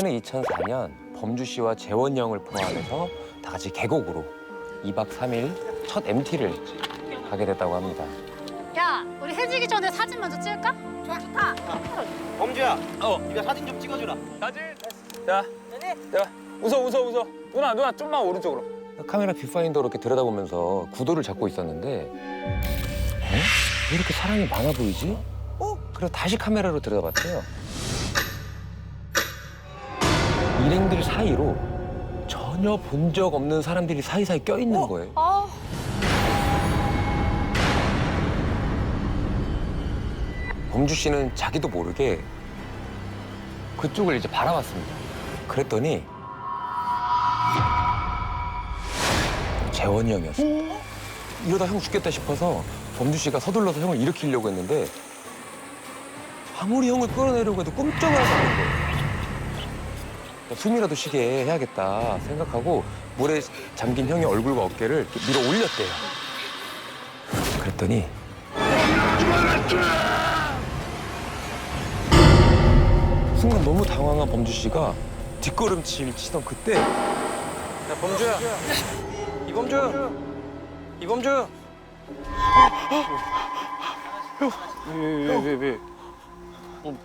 그때는 2004년 범주 씨와 재원이 형을 포함해서 다 같이 계곡으로 2박 3일 첫 MT를 가게 됐다고 합니다. 야, 우리 해지기 전에 사진 먼저 찍을까? 좋다. 범주야, 네가 사진 좀 찍어주라. 사진. 자, 웃어. 누나 좀만 오른쪽으로. 카메라 뷰파인더로 이렇게 들여다보면서 구도를 잡고 있었는데 왜 이렇게 사람이 많아 보이지? 그래서 다시 카메라로 들여다봤대요. 일행들 사이로 전혀 본 적 없는 사람들이 사이사이 껴있는 거예요. 범주 씨는 자기도 모르게 그쪽을 이제 바라봤습니다. 그랬더니 재원이 형이었습니다. 이러다 형 죽겠다 싶어서 범주 씨가 서둘러서 형을 일으키려고 했는데 아무리 형을 끌어내려고 해도 꿈쩍을 하지 않는 거예요. 숨이라도 쉬게 해야겠다 생각하고 물에 잠긴 형의 얼굴과 어깨를 이렇게 밀어 올렸대요. 그랬더니 순간 너무 당황한 범주 씨가 뒷걸음질 치던 그때 야, 범주야. 이범주. 왜?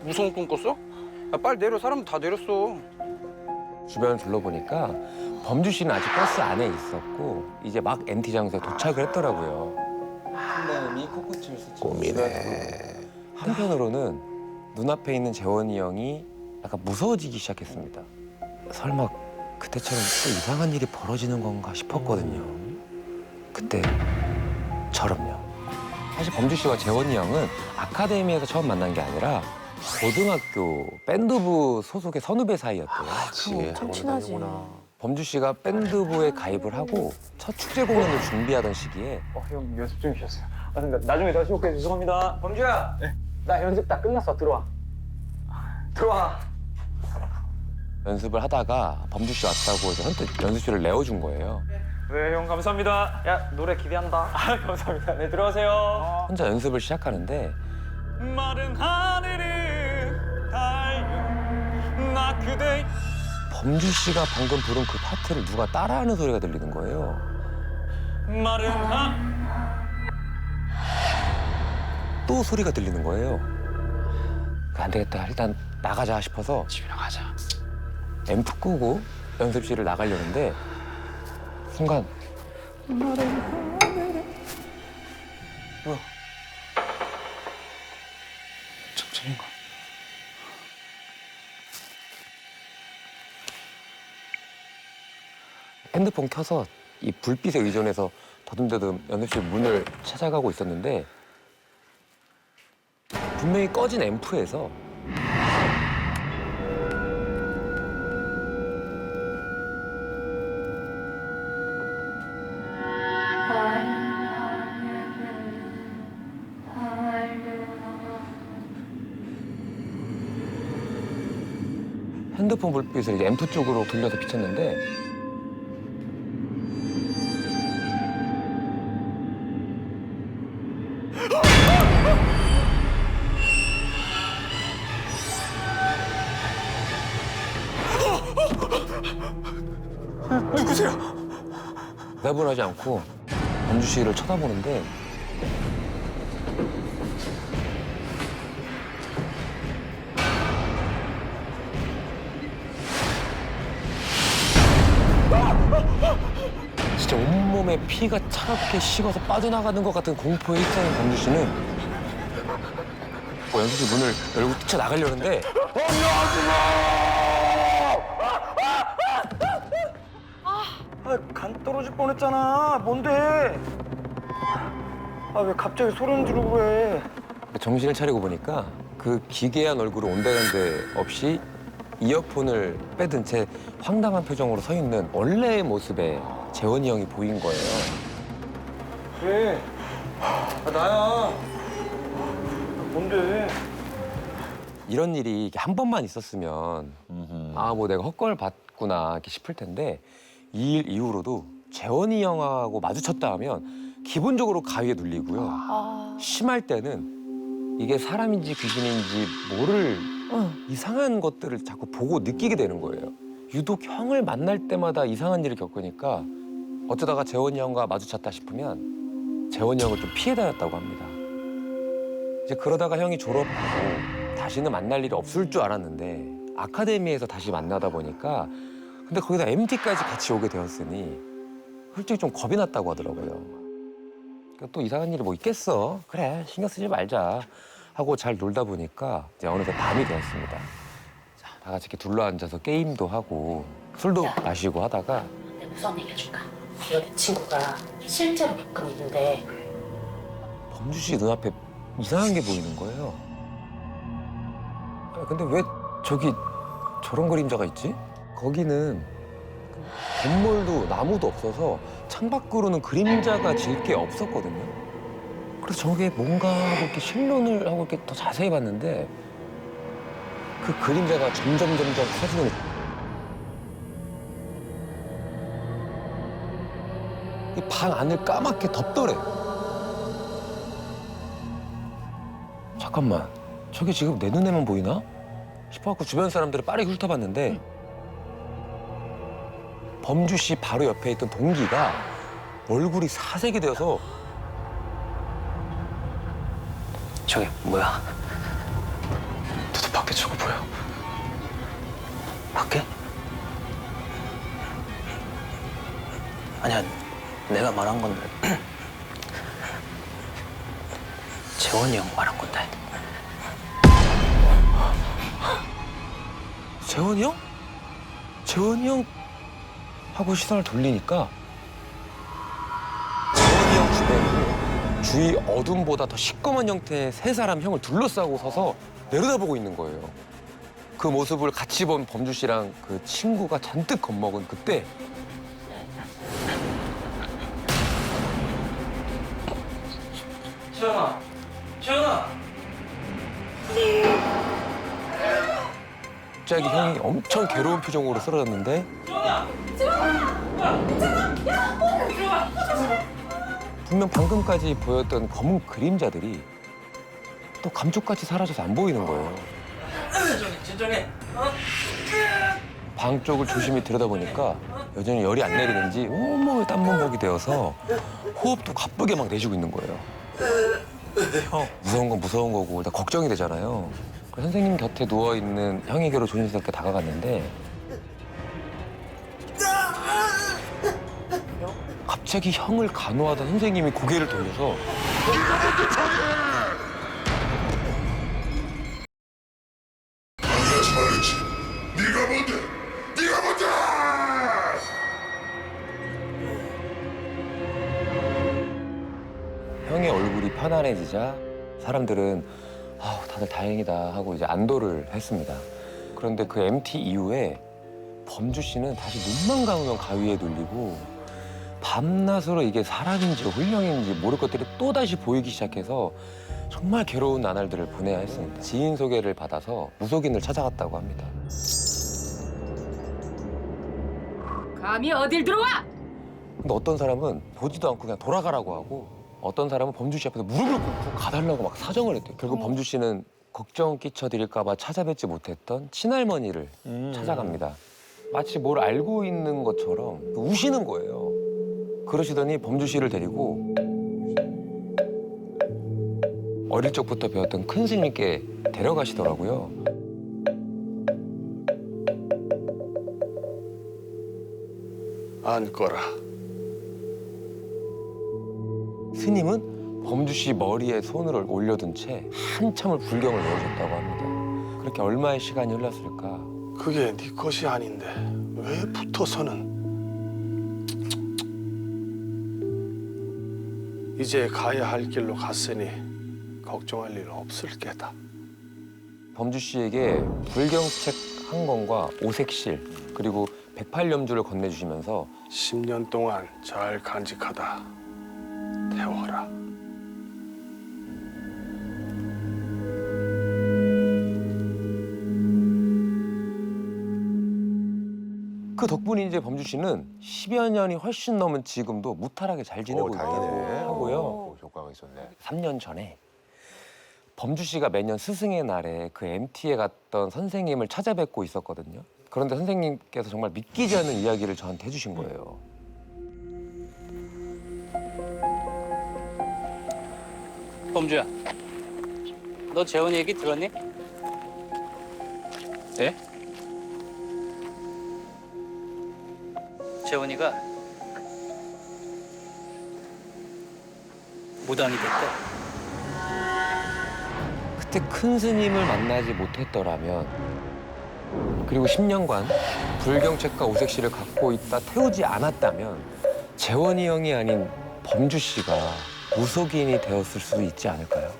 무서운 꿈 꿨어? 야, 빨리 내려. 사람 다 내렸어. 주변을 둘러보니까 범주 씨는 아직 버스 안에 있었고 이제 막 MT 장소에 도착을 했더라고요. 꿈이네. 한편으로는 눈앞에 있는 재원이 형이 약간 무서워지기 시작했습니다. 설마 그때처럼 또 이상한 일이 벌어지는 건가 싶었거든요. 그때처럼요. 사실 범주 씨와 재원이 형은 아카데미에서 처음 만난 게 아니라 고등학교 밴드부 소속의 선후배 사이였대요. 엄청 친하지. 범주 씨가 밴드부에 가입을 하고 첫 축제 공연을 준비하던 시기에 형 연습 중이셨어요. 나중에 다시 올게요. 죄송합니다. 범주야. 나 연습 다 끝났어. 들어와. 연습을 하다가 범주 씨 왔다고 해서 선뜻 연습실을 내어준 거예요. 네, 형 감사합니다. 야, 노래 기대한다. 감사합니다. 네, 들어가세요. 혼자 연습을 시작하는데 마른 하늘을 달려 나 그대. 범주 씨가 방금 부른 그 파트를 누가 따라하는 소리가 들리는 거예요. 마른 또 소리가 들리는 거예요. 안 되겠다. 일단 나가자 싶어서 집에 가자. 앰프 끄고 연습실을 나가려는데 순간 천천히 가. 핸드폰 켜서 이 불빛에 의존해서 더듬더듬 연습실 문을 찾아가고 있었는데 분명히 꺼진 앰프에서 핸드폰 불빛을 이제 앰프 쪽으로 돌려서 비쳤는데 누구세요? 대답을 하지 않고 범주 씨를 쳐다보는데 진짜 온몸에 피가 차갑게 식어서 빠져나가는 것 같은 공포에 휩싸인 범주 씨는 연습실 문을 열고 뛰쳐나가려는데 간 떨어질 뻔했잖아. 뭔데? 왜 갑자기 소리를 지르고 그래? 정신을 차리고 보니까 그 기괴한 얼굴을 온데간데 없이 이어폰을 빼든 채 황당한 표정으로 서 있는 원래의 모습의 재원이 형이 보인 거예요. 왜? 나야. 뭔데? 이런 일이 이렇게 한 번만 있었으면 아, 뭐 내가 헛걸 봤구나 이렇게 싶을 텐데 이 일 이후로도 재원이 형하고 마주쳤다 하면 기본적으로 가위에 눌리고요. 심할 때는 이게 사람인지 귀신인지 모를 이상한 것들을 자꾸 보고 느끼게 되는 거예요. 유독 형을 만날 때마다 이상한 일을 겪으니까 어쩌다가 재원이 형과 마주쳤다 싶으면 재원이 형을 좀 피해 다녔다고 합니다. 이제 그러다가 형이 졸업하고 다시는 만날 일이 없을 줄 알았는데 아카데미에서 다시 만나다 보니까 근데 거기다 MT까지 같이 오게 되었으니 솔직히 좀 겁이 났다고 하더라고요. 그러니까 또 이상한 일이 뭐 있겠어. 그래, 신경 쓰지 말자 하고 잘 놀다 보니까 이제 어느새 밤이 되었습니다. 자, 다 같이 이렇게 둘러앉아서 게임도 하고 술도 마시고 하다가 내가 무서운 얘기 해줄까? 이거 내 친구가 실제로 겪은 일인데 범주 씨 눈앞에 이상한 게 보이는 거예요. 아, 근데 왜 저기 저런 그림자가 있지? 거기는 건물도 나무도 없어서 창밖으로는 그림자가 질 게 없었거든요. 그래서 저게 뭔가 하고 이렇게 실눈을 하고 이렇게 더 자세히 봤는데 그 그림자가 점점 커지는 이 방 안을 까맣게 덮더래. 잠깐만, 저게 지금 내 눈에만 보이나? 싶어갖고 주변 사람들을 빠르게 훑어봤는데 범주 씨 바로 옆에 있던 동기가 얼굴이 사색이 되어서 저기 뭐야? 누구 밖에 저거 보여? 밖에? 아니야, 내가 말한 건 재원이 형 말한 건데. 재원이 형? 재원이 형? 하고 시선을 돌리니까 재원이 형 주변으로 주위 어둠보다 더 시꺼먼 형태의 세 사람 형을 둘러싸고 서서 내려다보고 있는 거예요. 그 모습을 같이 본 범주 씨랑 그 친구가 잔뜩 겁먹은 그때 재현아, 재현아. 갑자기 형이 엄청 괴로운 표정으로 쓰러졌는데 분명 방금까지 보였던 검은 그림자들이 또 감쪽같이 사라져서 안 보이는 거예요. 진정해. 방 쪽을 조심히 들여다보니까 여전히 열이 안 내리는지 온몸에 땀범벅이 되어서 호흡도 가쁘게 막 내쉬고 있는 거예요. 무서운 건 무서운 거고 일단 걱정이 되잖아요. 그래서 선생님 곁에 누워있는 형에게로 조심스럽게 다가갔는데 갑자기 형을 간호하던 선생님이 고개를 돌려서 형의 얼굴이 편안해지자 사람들은 다들 다행이다 하고 이제 안도를 했습니다. 그런데 그 MT 이후에 범주 씨는 다시 눈만 감으면 가위에 눌리고 밤낮으로 이게 사람인지 훈령인지 모를 것들이 또다시 보이기 시작해서 정말 괴로운 나날들을 보내야 했습니다. 지인 소개를 받아서 무속인을 찾아갔다고 합니다. 감히 어딜 들어와? 근데 어떤 사람은 보지도 않고 그냥 돌아가라고 하고 어떤 사람은 범주 씨 앞에서 무릎을 꿇고 가달라고 막 사정을 했대요. 결국 범주 씨는 걱정 끼쳐드릴까 봐 찾아뵙지 못했던 친할머니를 찾아갑니다. 마치 뭘 알고 있는 것처럼 우시는 거예요. 그러시더니 범주 씨를 데리고 어릴 적부터 배웠던 큰 스님께 데려가시더라고요. 앉거라. 스님은 범주 씨 머리에 손을 올려둔 채 한참을 불경을 외우셨다고 합니다. 그렇게 얼마의 시간이 흘렀을까? 그게 네 것이 아닌데 왜 붙어서는? 이제 가야 할 길로 갔으니 걱정할 일 없을 게다. 범주 씨에게 불경책 한 권과 오색실 그리고 108염주를 건네주시면서 10년 동안 잘 간직하다 태워라. 그 덕분에 이제 범주 씨는 10여 년이 훨씬 넘은 지금도 무탈하게 잘 지내고 있다고 하고요. 효과가 있었네. 3년 전에 범주 씨가 매년 스승의 날에 그 MT에 갔던 선생님을 찾아뵙고 있었거든요. 그런데 선생님께서 정말 믿기지 않는 이야기를 저한테 해주신 거예요. 범주야, 너 재원이 얘기 들었니? 네? 재원이가 무당이 됐대. 그때 큰 스님을 만나지 못했더라면 그리고 10년간 불경책과 오색시를 갖고 있다 태우지 않았다면 재원이 형이 아닌 범주 씨가 무속인이 되었을 수도 있지 않을까요?